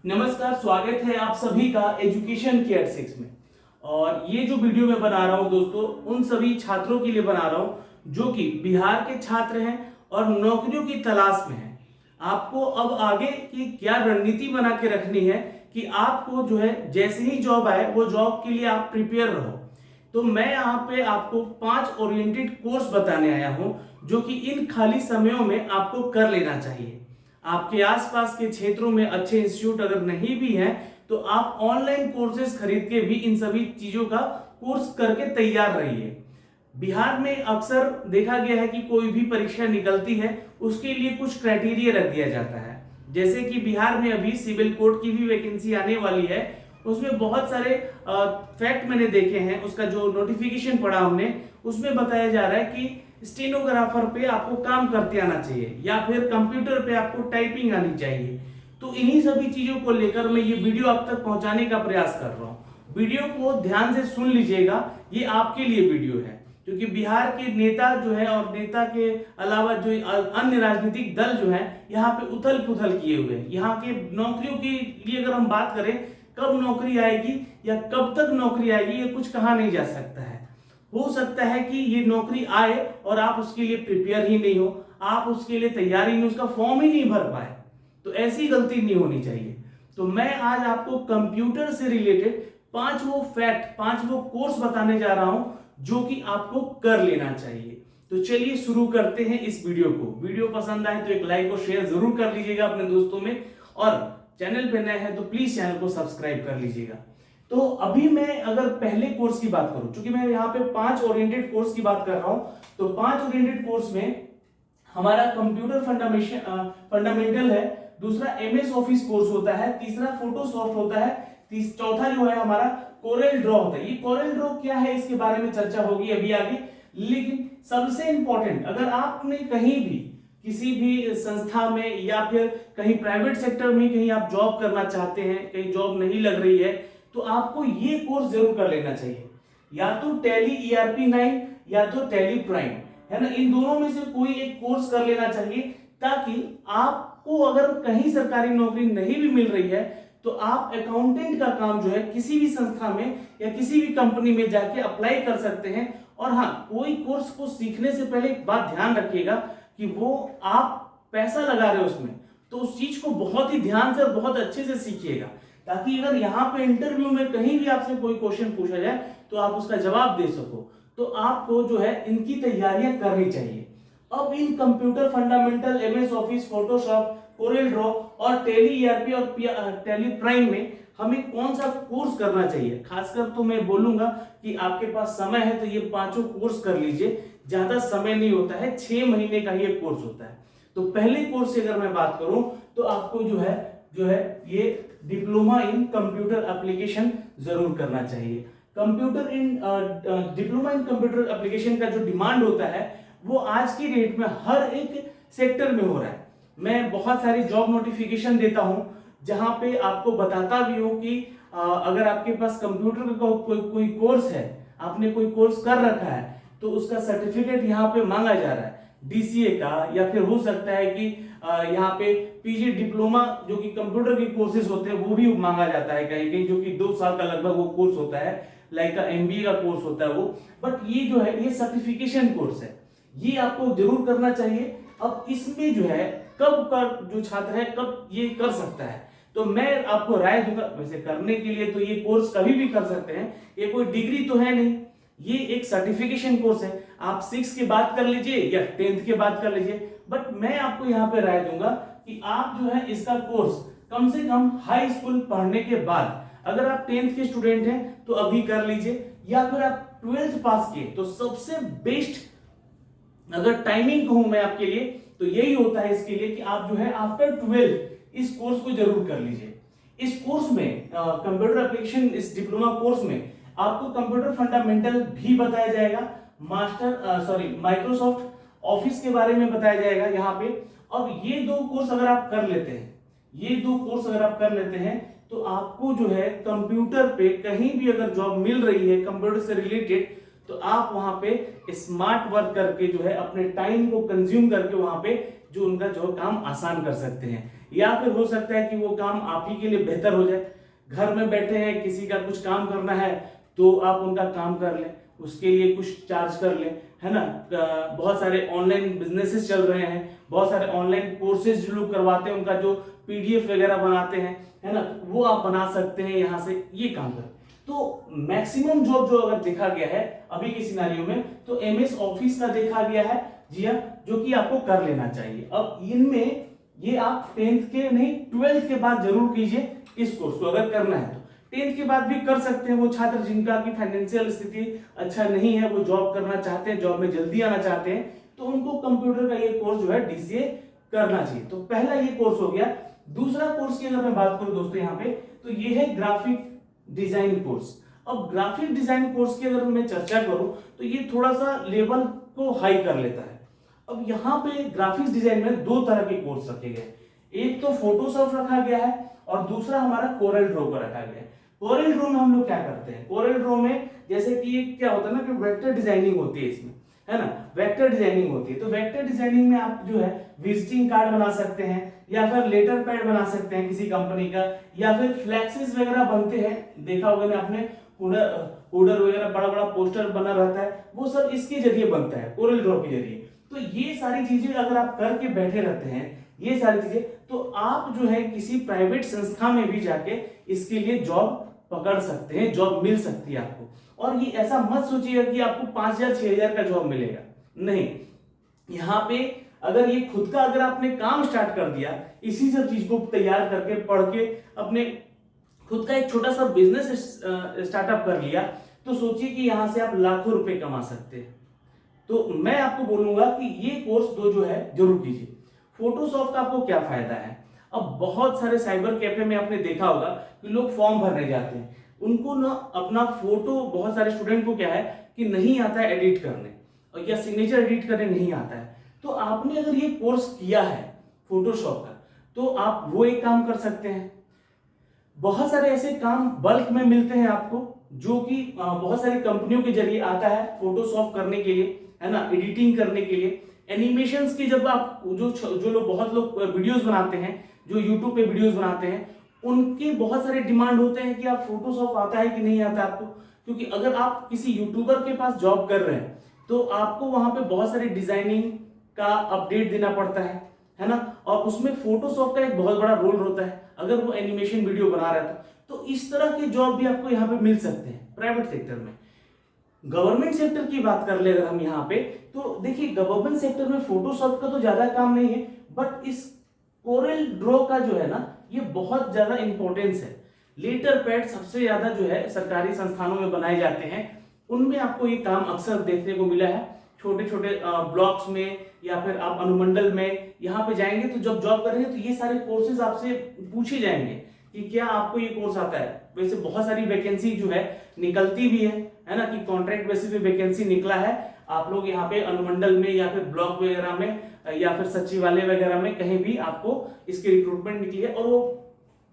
नमस्कार, स्वागत है आप सभी का एजुकेशन केयर 6 में। और ये जो वीडियो मैं बना रहा हूँ दोस्तों, उन सभी छात्रों के लिए बना रहा हूँ जो कि बिहार के छात्र हैं और नौकरियों की तलाश में हैं। आपको अब आगे की क्या रणनीति बना के रखनी है कि आपको जो है जैसे ही जॉब आए वो जॉब के लिए आप प्रिपेयर रहो। तो मैं यहाँ पे आपको 5 ओरिएंटेड कोर्स बताने आया हूँ जो कि इन खाली समयों में आपको कर लेना चाहिए। आपके आसपास के क्षेत्रों में अच्छे इंस्टीट्यूट अगर नहीं भी हैं तो आप ऑनलाइन कोर्सेज खरीद के भी इन सभी चीजों का कोर्स करके तैयार रहिए। बिहार में अक्सर देखा गया है कि कोई भी परीक्षा निकलती है उसके लिए कुछ क्राइटेरिया रख दिया जाता है। जैसे कि बिहार में अभी सिविल कोर्ट की भी वैकेंसी आने वाली है, उसमें बहुत सारे फैक्ट मैंने देखे हैं। उसका जो नोटिफिकेशन पढ़ा हमने, उसमें बताया जा रहा है कि स्टेनोग्राफर पे आपको काम करते आना चाहिए या फिर कंप्यूटर पे आपको टाइपिंग आनी चाहिए। तो इन्हीं सभी चीजों को लेकर मैं ये वीडियो आप तक पहुंचाने का प्रयास कर रहा हूँ। वीडियो को ध्यान से सुन लीजिएगा, ये आपके लिए वीडियो है, क्योंकि बिहार के नेता जो है और नेता के अलावा जो अन्य राजनीतिक दल जो है यहाँ पे उथल पुथल किए हुए हैं। यहाँ के नौकरियों के लिए अगर हम बात करें, कब नौकरी आएगी या कब तक नौकरी आएगी ये कुछ कहा नहीं जा सकता है। हो सकता है कि ये नौकरी आए और आप उसके लिए प्रिपेयर ही नहीं हो, आप उसके लिए तैयारी नहीं, उसका फॉर्म ही नहीं भर पाए। तो ऐसी गलती नहीं होनी चाहिए। तो मैं आज आपको कंप्यूटर से रिलेटेड 5 वो फैक्ट, 5 वो कोर्स बताने जा रहा हूं जो कि आपको कर लेना चाहिए। तो चलिए शुरू करते हैं इस वीडियो को। वीडियो पसंद आए तो एक लाइक और शेयर जरूर कर लीजिएगा अपने दोस्तों में, और चैनल पे नए हैं तो प्लीज चैनल को सब्सक्राइब कर लीजिएगा। तो अभी मैं अगर पहले कोर्स की बात करूं, क्योंकि मैं यहाँ पे 5 ओरिएंटेड कोर्स की बात कर रहा हूं, तो 5 ओरिएंटेड कोर्स में हमारा कंप्यूटर फंडामेंटल है, दूसरा एमएस ऑफिस कोर्स होता है, तीसरा फोटोशॉप होता है, चौथा जो है हमारा कोरेल ड्रॉ होता है। ये कोरेल ड्रॉ क्या है इसके बारे में चर्चा होगी अभी आगे। लेकिन सबसे इंपॉर्टेंट, अगर आपने कहीं भी किसी भी संस्था में या फिर कहीं प्राइवेट सेक्टर में कहीं आप जॉब करना चाहते हैं, कहीं जॉब नहीं लग रही है, तो आपको ये कोर्स जरूर कर लेना चाहिए। या तो टैली ERP9 या तो टैली प्राइम, है ना। इन दोनों में से कोई एक कोर्स कर लेना चाहिए, ताकि आपको अगर कहीं सरकारी नौकरी नहीं भी मिल रही है तो आप अकाउंटेंट का काम जो है किसी भी संस्था में या किसी भी कंपनी में जाके अप्लाई कर सकते हैं। और हाँ, कोई कोर्स को सीखने से पहले एक बात ध्यान रखिएगा कि वो आप पैसा लगा रहे हो उसमें, तो उस चीज को बहुत ही ध्यान से और बहुत अच्छे से सीखिएगा, ताकि अगर यहाँ पे इंटरव्यू में कहीं भी आपसे कोई क्वेश्चन पूछा जाए तो आप उसका जवाब दे सको। तो आपको जो है इनकी तैयारियां करनी चाहिए। अब इन computer fundamental, MS office, Photoshop, Corel draw और टैली ERP और टैली प्राइम में हमें कौन सा कोर्स करना चाहिए, खासकर तो मैं बोलूंगा कि आपके पास समय है तो ये 5 कोर्स कर लीजिए। ज्यादा समय नहीं होता है, 6 महीने का ही कोर्स होता है। तो पहले कोर्स की अगर मैं बात करूं तो आपको जो है ये डिप्लोमा इन कंप्यूटर एप्लीकेशन जरूर करना चाहिए। डिप्लोमा इन कंप्यूटर एप्लीकेशन का जो डिमांड होता है वो आज की डेट में हर एक सेक्टर में हो रहा है। मैं बहुत सारी जॉब नोटिफिकेशन देता हूं जहां पे आपको बताता भी हूं कि अगर आपके पास कंप्यूटर का कोई कोर्स है, आपने कोई कोर्स कर रखा है, तो उसका सर्टिफिकेट यहाँ पे मांगा जा रहा है DCA का, या फिर हो सकता है कि यहाँ पे PG डिप्लोमा जो कि कंप्यूटर के कोर्सेज होते हैं वो भी मांगा जाता है कहीं कहीं, जो कि 2 साल का लगभग वो कोर्स होता है, लाइक का MBA का कोर्स होता है वो। बट ये जो है ये सर्टिफिकेशन कोर्स है, ये आपको जरूर करना चाहिए। अब इसमें जो है कब का जो छात्र है कब ये कर सकता है, तो मैं आपको राय दूंगा। वैसे करने के लिए तो ये कोर्स कभी भी कर सकते हैं, ये कोई डिग्री तो है नहीं, ये एक सर्टिफिकेशन कोर्स है। आप 6 के बाद कर लीजिए या 10th के बाद कर लीजिए, बट मैं आपको यहाँ पे राय दूंगा कि आप जो है इसका कोर्स कम से कम हाई स्कूल पढ़ने के बाद, अगर आप 10th के स्टूडेंट हैं तो अभी कर लीजिए, या फिर आप 12th पास किए तो सबसे बेस्ट अगर टाइमिंग कहूं मैं आपके लिए तो यही होता है इसके लिए कि आप जो है आफ्टर 12 इस कोर्स को जरूर कर लीजिए। इस कोर्स में कंप्यूटर एप्लीकेशन, इस डिप्लोमा कोर्स में आपको कंप्यूटर फंडामेंटल भी बताया जाएगा, माइक्रोसॉफ्ट ऑफिस के बारे में बताया जाएगा यहाँ पे। अब ये 2 कोर्स अगर आप कर लेते हैं, तो आपको जो है कंप्यूटर पे कहीं भी अगर जॉब मिल रही है कंप्यूटर से रिलेटेड, तो आप वहां पे स्मार्ट वर्क करके जो है अपने टाइम को कंज्यूम करके वहां पे जो उनका जो काम आसान कर सकते हैं। या फिर हो सकता है कि वो काम आप ही के लिए बेहतर हो जाए। घर में बैठे हैं, किसी का कुछ काम करना है तो आप उनका काम कर लें, उसके लिए कुछ चार्ज कर लें, है ना। बहुत सारे ऑनलाइन बिजनेसेस चल रहे हैं, बहुत सारे ऑनलाइन कोर्सेज जो लोग करवाते हैं, उनका जो पीडीएफ वगैरह बनाते हैं, है ना, वो आप बना सकते हैं यहाँ से, ये काम कर। तो मैक्सिमम जॉब जो अगर देखा गया है अभी के सिनारियो में, तो एमएस ऑफिस का देखा गया है, जी हाँ, जो कि आपको कर लेना चाहिए। अब इनमें ये आप 10th के नहीं 12th के बाद जरूर कीजिए इस कोर्स को, अगर करना है तो 10th के बाद भी कर सकते हैं वो छात्र जिनका की फाइनेंशियल स्थिति अच्छा नहीं है, वो जॉब करना चाहते हैं, जॉब में जल्दी आना चाहते हैं, तो उनको कंप्यूटर का ये कोर्स जो है डीसीए करना चाहिए। तो पहला ये कोर्स हो गया। दूसरा कोर्स की अगर मैं बात करूं दोस्तों यहाँ पे, तो ये है ग्राफिक डिजाइन कोर्स। अब ग्राफिक डिजाइन कोर्स की अगर मैं चर्चा करूं तो ये थोड़ा सा लेवल को हाई कर लेता है। अब यहाँ पे ग्राफिक्स डिजाइन में दो तरह के कोर्स रखे गए, एक तो फोटोशॉप रखा गया है और दूसरा हमारा कोरल ड्रॉ का रखा गया है। कोरल ड्रॉ में हम लोग क्या करते हैं, कोरल ड्रॉ में जैसे कि क्या होता है ना कि वेक्टर डिजाइनिंग होती है इसमें, है ना, वेक्टर डिजाइनिंग होती है। तो वेक्टर डिजाइनिंग में आप जो है विजिटिंग कार्ड बना सकते हैं, या फिर लेटर पैड बना सकते हैं किसी कंपनी का, या फिर फ्लैक्सेस वगैरह बनते हैं, देखा होगा ना आपने, हुडर वगैरह बड़ा बड़ा पोस्टर बना रहता है, वो सब इसके जरिए बनता है, कोरल ड्रॉ के जरिए। तो ये सारी चीजें अगर आप करके बैठे रहते हैं, ये सारी चीजें, तो आप जो है किसी प्राइवेट संस्था में भी जाके इसके लिए जॉब पकड़ सकते हैं, जॉब मिल सकती है आपको। और ये ऐसा मत सोचिएगा कि आपको 5,000 6,000 का जॉब मिलेगा, नहीं। यहाँ पे अगर ये खुद का अगर आपने काम स्टार्ट कर दिया, इसी सब चीज को तैयार करके पढ़ के अपने खुद का एक छोटा सा बिजनेस स्टार्टअप कर लिया, तो सोचिए कि यहाँ से आप लाखों रुपए कमा सकते हैं। तो मैं आपको बोलूंगा कि ये कोर्स दो जो है जरूर कीजिए। फोटोशॉप का आपको क्या फायदा है, अब बहुत सारे साइबर कैफे में आपने देखा होगा कि लोग फॉर्म भरने जाते हैं, उनको ना अपना फोटो, बहुत सारे स्टूडेंट को क्या है कि नहीं आता है एडिट करने, और या सिग्नेचर एडिट करने नहीं आता है। तो आपने अगर ये कोर्स किया है फोटोशॉप का, तो आप वो एक काम कर सकते हैं। बहुत सारे ऐसे काम बल्क में मिलते हैं आपको, जो कि बहुत सारी कंपनियों के जरिए आता है फोटोशॉप करने के लिए, है ना, एडिटिंग करने के लिए, एनिमेशंस की। जब आप जो लोग बहुत लोग वीडियोस बनाते हैं, जो यूट्यूब पे वीडियोस बनाते हैं, उनके बहुत सारे डिमांड होते हैं कि आप फोटोशॉप आता है कि नहीं आता आपको। क्योंकि अगर आप किसी यूट्यूबर के पास जॉब कर रहे हैं, तो आपको वहां पे बहुत सारी डिजाइनिंग का अपडेट देना पड़ता है ना, और उसमें फोटोशॉप का एक बहुत बड़ा रोल होता है अगर वो एनिमेशन वीडियो बना रहा है तो इस तरह के जॉब भी आपको यहाँ पे मिल सकते हैं प्राइवेट सेक्टर में। गवर्नमेंट सेक्टर की बात कर ले अगर हम यहाँ पे, तो देखिए गवर्नमेंट सेक्टर में फोटोशॉप का तो ज्यादा काम नहीं है, बट इस कोरल ड्रॉ का जो है ना, ये बहुत ज्यादा इंपॉर्टेंस है। लेटर पैड सबसे ज्यादा जो है सरकारी संस्थानों में बनाए जाते हैं, उनमें आपको ये काम अक्सर देखने को मिला है। छोटे छोटे ब्लॉक्स में या फिर आप अनुमंडल में यहाँ पे जाएंगे, तो जब जॉब करेंगे तो ये सारे कोर्सेज आपसे पूछे जाएंगे कि क्या आपको ये कोर्स आता है। वैसे बहुत सारी वैकेंसी जो है निकलती भी है ना, कि कॉन्ट्रैक्ट बेसिस पे वैकेंसी निकला है। आप लोग यहाँ पे अनुमंडल में या फिर ब्लॉक वगैरह में या फिर सचिवालय वगैरह में कहीं भी आपको इसकी रिक्रूटमेंट निकली है, और वो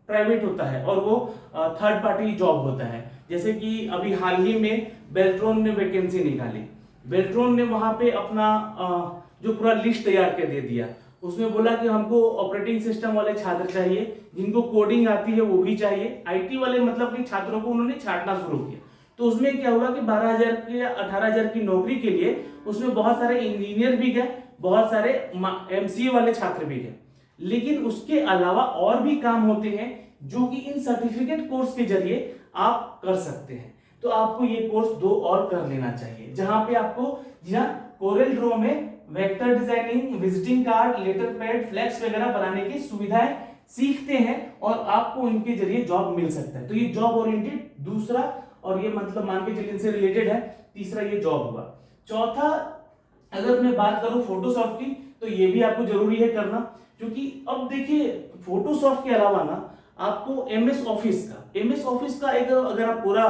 प्राइवेट होता है और वो थर्ड पार्टी जॉब होता है। जैसे कि अभी हाल ही में बेल्ट्रॉन ने वैकेंसी निकाली, बेल्ट्रॉन ने वहां पे अपना जो पूरा लिस्ट तैयार कर दे दिया, उसमें बोला कि हमको ऑपरेटिंग सिस्टम वाले छात्र चाहिए, जिनको कोडिंग आती है वो भी चाहिए, आईटी वाले मतलब कि छात्रों को उन्होंने छांटना शुरू किया। तो उसमें क्या हुआ कि 12,000 की या 18,000 की नौकरी के लिए उसमें बहुत सारे इंजीनियर भी गए, बहुत सारे एमसीए वाले छात्र भी गए, लेकिन उसके अलावा और भी काम होते हैं जो कि इन सर्टिफिकेट कोर्स के जरिए आप कर सकते हैं। तो आपको ये कोर्स दो और कर लेना चाहिए, जहां पे आपको कोरल ड्रॉ में vector designing, visiting card, letter pad, flex वगैरह बनाने की सुविधाएं सीखते हैं और आपको इनके जरिए जॉब मिल सकता है। तो ये जॉब ओरिएंटेड दूसरा, और ये मतलब मान के चलिए इनसे रिलेटेड है, तीसरा ये जॉब हुआ। चौथा अगर मैं बात करूं फोटोशॉप की, तो ये भी आपको जरूरी है करना, क्योंकि अब देखिए फोटोशॉप के अलावा ना आपको एमएस ऑफिस का एक अगर आप पूरा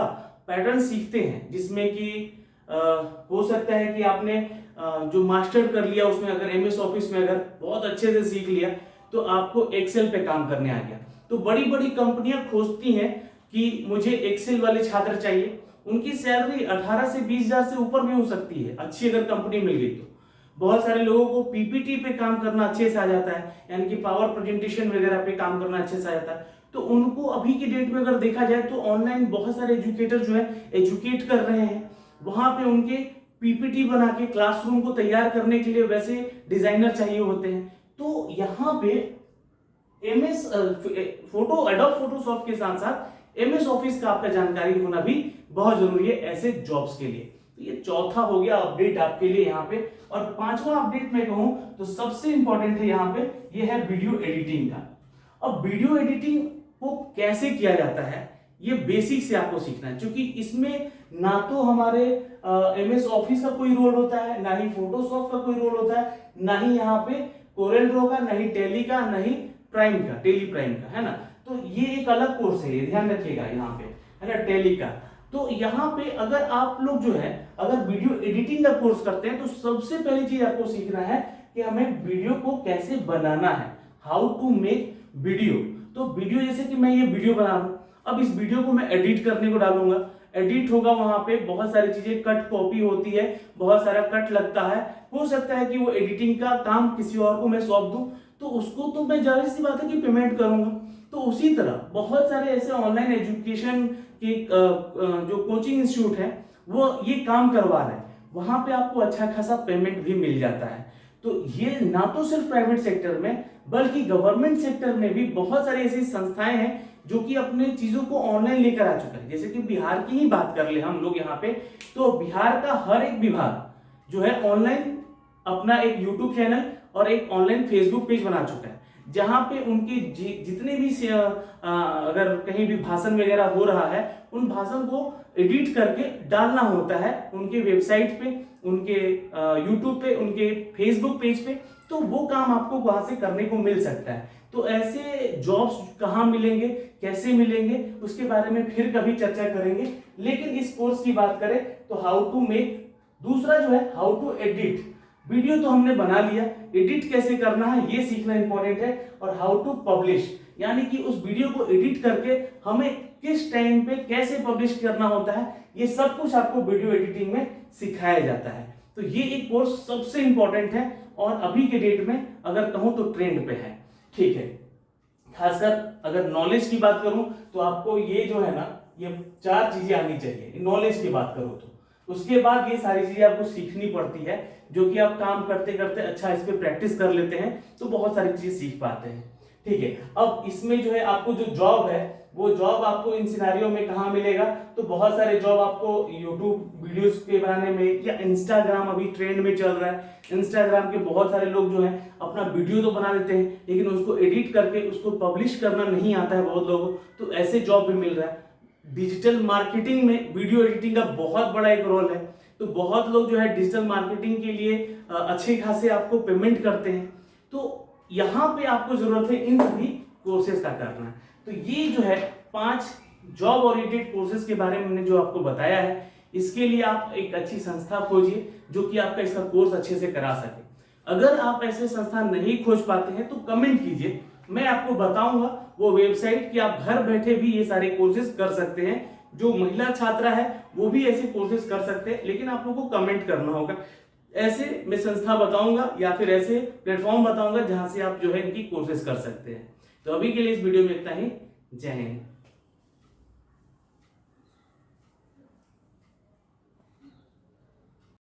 पैटर्न सीखते हैं, जिसमें कि हो सकता है कि आपने जो मास्टर कर लिया उसमें, अगर एमएस ऑफिस में अगर बहुत अच्छे से सीख लिया, तो आपको एक्सेल पे काम करने आ गया। तो बड़ी बड़ी कंपनियां खोजती हैं कि मुझे एक्सेल वाले छात्र चाहिए, उनकी सैलरी 18 से 20,000 से ऊपर भी हो सकती है, अच्छी अगर कंपनी मिल गई तो। बहुत सारे लोगों को पीपीटी पे काम करना अच्छे से आ जाता है, यानी कि पावर प्रेजेंटेशन वगैरह पे काम करना अच्छे से आ जाता है। तो उनको अभी की डेट में अगर देखा जाए तो ऑनलाइन बहुत सारे एजुकेटर जो है एजुकेट कर रहे हैं। वहां पे उनके पीपीटी बना के क्लासरूम को तैयार करने के लिए वैसे डिजाइनर चाहिए होते हैं। तो यहाँ पे एमएस एडोब फोटोशॉप के साथ साथ एमएस ऑफिस का आपका जानकारी होना भी बहुत जरूरी है ऐसे जॉब्स के लिए। तो ये चौथा हो गया अपडेट आपके लिए यहाँ पे। और पांचवा अपडेट मैं कहूं तो सबसे इंपॉर्टेंट है यहाँ पे, ये है वीडियो एडिटिंग का। अब वीडियो एडिटिंग को कैसे किया जाता है ये बेसिक से आपको सीखना है, क्योंकि इसमें ना तो हमारे एमएस ऑफिस का कोई रोल होता है, ना ही फोटोशॉप का कोई रोल होता है, ना ही यहाँ पे कोरेल ड्रॉ का, ना ही टेली का, ना ही प्राइम का, टेली प्राइम का, है ना। तो ये एक अलग कोर्स है, ये ध्यान रखिएगा यहाँ पे, है ना, टेली का। तो यहाँ पे अगर आप लोग जो है अगर वीडियो एडिटिंग का कोर्स करते हैं तो सबसे पहली चीज आपको सीखना है कि हमें वीडियो को कैसे बनाना है, हाउ टू मेक वीडियो। तो वीडियो जैसे कि मैं ये वीडियो बना रहा हूं, अब इस वीडियो को मैं एडिट करने को डालूंगा, एडिट होगा, वहां पे बहुत सारी चीजें कट कॉपी होती है, बहुत सारा कट लगता है, हो सकता है कि वो एडिटिंग का काम किसी और को मैं सौंप दूं, तो उसको तो मैं जाहिर सी बात है कि पेमेंट करूंगा। तो उसी तरह बहुत सारे ऐसे ऑनलाइन एजुकेशन के जो कोचिंग इंस्टीट्यूट है वो ये काम करवा रहे हैं, वहां पे आपको अच्छा खासा पेमेंट भी मिल जाता है। तो ये ना तो सिर्फ प्राइवेट सेक्टर में बल्कि गवर्नमेंट सेक्टर में भी बहुत सारी ऐसी संस्थाएं हैं जो कि अपने चीजों को ऑनलाइन लेकर आ चुका है। जैसे कि बिहार की ही बात कर ले हम लोग यहाँ पे, तो बिहार का हर एक विभाग जो है ऑनलाइन अपना एक यूट्यूब चैनल और एक ऑनलाइन फेसबुक पेज बना चुका है, जहां पे उनके जितने भी अगर कहीं भी भाषण वगैरह हो रहा है उन भाषण को एडिट करके डालना होता है उनके वेबसाइट पे, उनके यूट्यूब पे, उनके फेसबुक पेज पे। तो वो काम आपको वहां से करने को मिल सकता है। तो ऐसे जॉब्स कहाँ मिलेंगे, कैसे मिलेंगे, उसके बारे में फिर कभी चर्चा करेंगे। लेकिन इस कोर्स की बात करें तो हाउ टू मेक, दूसरा जो है हाउ टू एडिट, वीडियो तो हमने बना लिया, एडिट कैसे करना है ये सीखना इंपॉर्टेंट है। और हाउ टू पब्लिश, यानी कि उस वीडियो को एडिट करके हमें किस टाइम पे कैसे पब्लिश करना होता है, ये सब कुछ आपको वीडियो एडिटिंग में सिखाया जाता है। तो ये एक कोर्स सबसे इंपॉर्टेंट है और अभी के डेट में अगर कहूं तो ट्रेंड पे है, ठीक है। खासकर अगर नॉलेज की बात करूं तो आपको ये जो है ना, ये 4 चीजें आनी चाहिए नॉलेज की बात करूं तो। उसके बाद ये सारी चीजें आपको सीखनी पड़ती है, जो कि आप काम करते करते अच्छा इस पे प्रैक्टिस कर लेते हैं तो बहुत सारी चीजें सीख पाते हैं, ठीक है। अब इसमें जो है आपको जो जॉब है वो जॉब आपको इन सिनारियों में कहाँ मिलेगा, तो बहुत सारे जॉब आपको यूट्यूब वीडियोस के बनाने में, या इंस्टाग्राम अभी ट्रेंड में चल रहा है, इंस्टाग्राम के बहुत सारे लोग जो हैं अपना वीडियो तो बना लेते हैं लेकिन उसको एडिट करके उसको पब्लिश करना नहीं आता है बहुत लोगों को, तो ऐसे जॉब भी मिल रहा है। डिजिटल मार्केटिंग में वीडियो एडिटिंग का बहुत बड़ा एक रोल है, तो बहुत लोग जो है डिजिटल मार्केटिंग के लिए अच्छे खासे आपको पेमेंट करते हैं। तो यहाँ पे आपको जरूरत है इन सभी कोर्सेज का करना है। तो ये जो है 5 जॉब ओरिएंटेड कोर्सेज के बारे में मैंने जो आपको बताया है, इसके लिए आप एक अच्छी संस्था खोजिए जो कि आपका इसका कोर्स अच्छे से करा सके। अगर आप ऐसे संस्था नहीं खोज पाते हैं तो कमेंट कीजिए, मैं आपको बताऊंगा वो वेबसाइट कि आप घर बैठे भी ये सारे कोर्सेज कर सकते हैं। जो महिला छात्रा है वो भी ऐसे कोर्सेज कर सकते हैं, लेकिन आप लोगों को कमेंट करना होगा। ऐसे मैं संस्था बताऊंगा या फिर ऐसे प्लेटफॉर्म बताऊंगा जहां से आप जो है इनकी कोर्सेज कर सकते हैं। तो अभी के लिए इस वीडियो में इतना ही। जय हिंद।